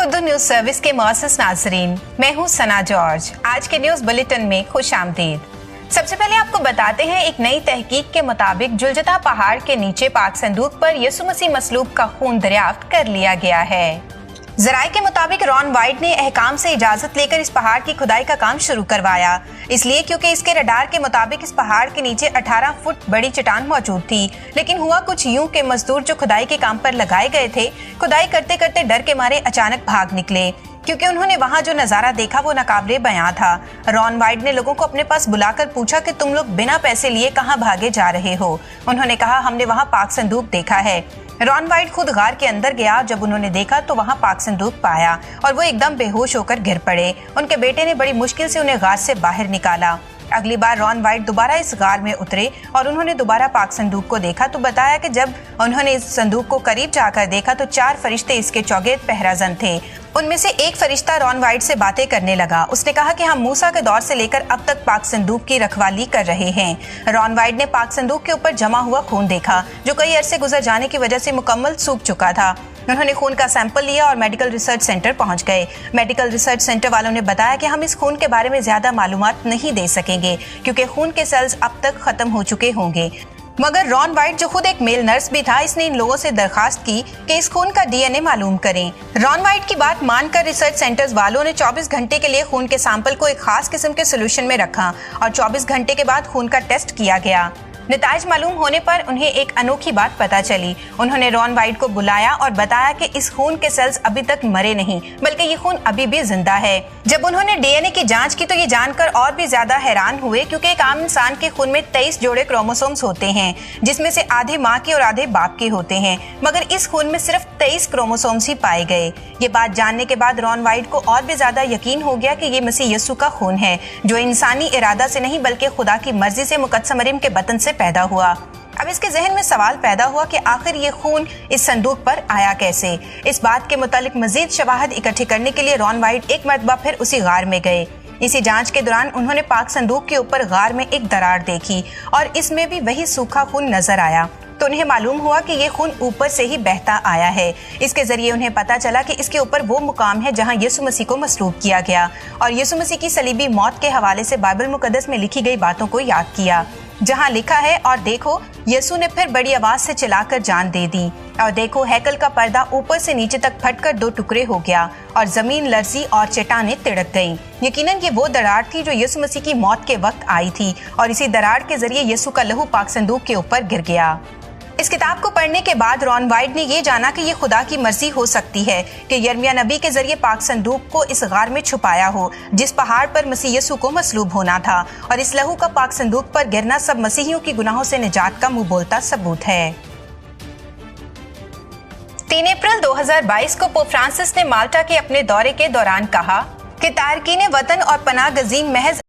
Urdu news service के मुअज़्ज़ज़ नाज़रीन, मैं हूँ सना जॉर्ज। आज के न्यूज बुलेटिन में खुश आमदीद। सबसे पहले आपको बताते हैं, एक नई तहकीक के मुताबिक जुलजता पहाड़ के नीचे पाक संदूक पर यीशु मसीह मसलूब का खून दरियाफ्त कर लिया गया है। जराये के मुताबिक रॉन वाइट ने अहकाम से इजाजत लेकर इस पहाड़ की खुदाई का काम शुरू करवाया, इसलिए क्योंकि इसके रडार के मुताबिक इस पहाड़ के नीचे 18 फुट बड़ी चट्टान मौजूद थी। लेकिन हुआ कुछ यूं के मजदूर जो खुदाई के काम पर लगाए गए थे, खुदाई करते करते डर के मारे अचानक भाग निकले, क्योंकि उन्होंने वहां जो नजारा देखा वो नाकाबिले बयां था। रॉन वाइट ने लोगों को अपने पास बुलाकर पूछा कि तुम लोग बिना पैसे लिए कहां भागे जा रहे हो। उन्होंने कहा, हमने वहां पाक संदूक देखा है। रॉन वाइट खुद गार के अंदर गया। जब उन्होंने देखा तो वहां पाक संदूक पाया और वो एकदम बेहोश होकर गिर पड़े। उनके बेटे ने बड़ी मुश्किल से उन्हें गार से बाहर निकाला। अगली बार रॉन वाइट दोबारा इस गार में उतरे और उन्होंने दोबारा पाक संदूक को देखा तो बताया कि जब उन्होंने इस संदूक को करीब जाकर देखा तो 4 फरिश्ते इसके चौगेद पहराजन थे। उनमें से एक फरिश्ता रॉन वाइट से बातें करने लगा। उसने कहा कि हम मूसा के दौर से लेकर अब तक पाक संदूक की रखवाली कर रहे हैं। रॉन वाइट ने पाक संदूक के ऊपर जमा हुआ खून देखा, जो कई अरसे गुजर जाने की वजह से मुकम्मल सूख चुका था। उन्होंने खून का सैंपल लिया और मेडिकल रिसर्च सेंटर पहुंच गए। मेडिकल रिसर्च सेंटर वालों ने बताया कि हम इस खून के बारे में ज्यादा मालूमात नहीं दे सकेंगे, क्योंकि खून के सेल्स अब तक खत्म हो चुके होंगे। मगर रॉन वाइट, जो खुद एक मेल नर्स भी था, इसने इन लोगों से दरखास्त की कि इस खून का डीएनए मालूम करें। रॉन वाइट की बात मानकर रिसर्च सेंटर्स वालों ने 24 घंटे के लिए खून के सैंपल को एक खास किस्म के सोल्यूशन में रखा और 24 घंटे के बाद खून का टेस्ट किया गया। नताइज मालूम होने पर उन्हें एक अनोखी बात पता चली। उन्होंने रॉन वाइट को बुलाया और बताया कि इस खून के सेल्स अभी तक मरे नहीं, बल्कि ये खून अभी भी जिंदा है। जब उन्होंने डीएनए की जांच की तो ये जानकर और भी ज्यादा हैरान हुए, क्योंकि एक आम इंसान के खून में 23 जोड़े क्रोमोसोम्स होते हैं, जिसमें से आधे माँ के और आधे बाप के होते हैं, मगर इस खून में सिर्फ 23 क्रोमोसोम्स ही पाए गए। ये बात जानने के बाद रॉन वाइट को और भी ज्यादा यकीन हो गया कि ये मसीह यीशु का खून है, जो इंसानी इरादा से नहीं बल्कि खुदा की मर्जी से मुकद्दस मरियम के बतन से पैदा हुआ। अब इसके जहन में सवाल पैदा हुआ कि आखिर ये खून इस संदूक पर आया कैसे। इस बात के मुतालिक मजीद शवाहद इकट्ठी करने के लिए रॉन वाइट एक मरतबा फिर उसी गार में गए। इसी जांच के दौरान उन्होंने पाक संदूक के ऊपर गार में एक दरार देखी और इसमें भी वही सूखा खून नजर आया। तो उन्हें मालूम हुआ कि ये खून ऊपर से ही बहता आया है। इसके जरिए उन्हें पता चला कि इसके ऊपर वो मुकाम है जहां यीशु मसीह को मसलूब किया गया और यीशु मसीह की सलीबी मौत के हवाले से बाइबल मुकद्दस में लिखी गई बातों को याद किया, जहां लिखा है, और देखो यीशु ने फिर बड़ी आवाज से चिल्लाकर जान दे दी, और देखो हैकल का पर्दा ऊपर से नीचे तक फटकर 2 टुकड़े हो गया और जमीन लर्जी और चट्टानें तिड़क गईं। यकीनन ये वो दरार थी जो यीशु मसीह की मौत के वक्त आई थी और इसी दरार के जरिए यीशु का लहू पाक संदूक के ऊपर गिर गया। इस किताब को पढ़ने के बाद रॉन वाइट ने ये जाना कि ये खुदा की मर्जी हो सकती है कि यिर्मयाह नबी के जरिए पाक संदूक को इस गार में छुपाया हो, जिस पहाड़ पर मसीह यीशु को मसलूब होना था, और इस लहू का पाक संदूक पर गिरना सब मसीहियों की गुनाहों से निजात का मुंह बोलता सबूत है। 3 अप्रैल 2022 को पोप फ्रांसिस ने माल्टा के अपने दौरे के दौरान कहा कि तारकीन वतन और पनाह गजीन महज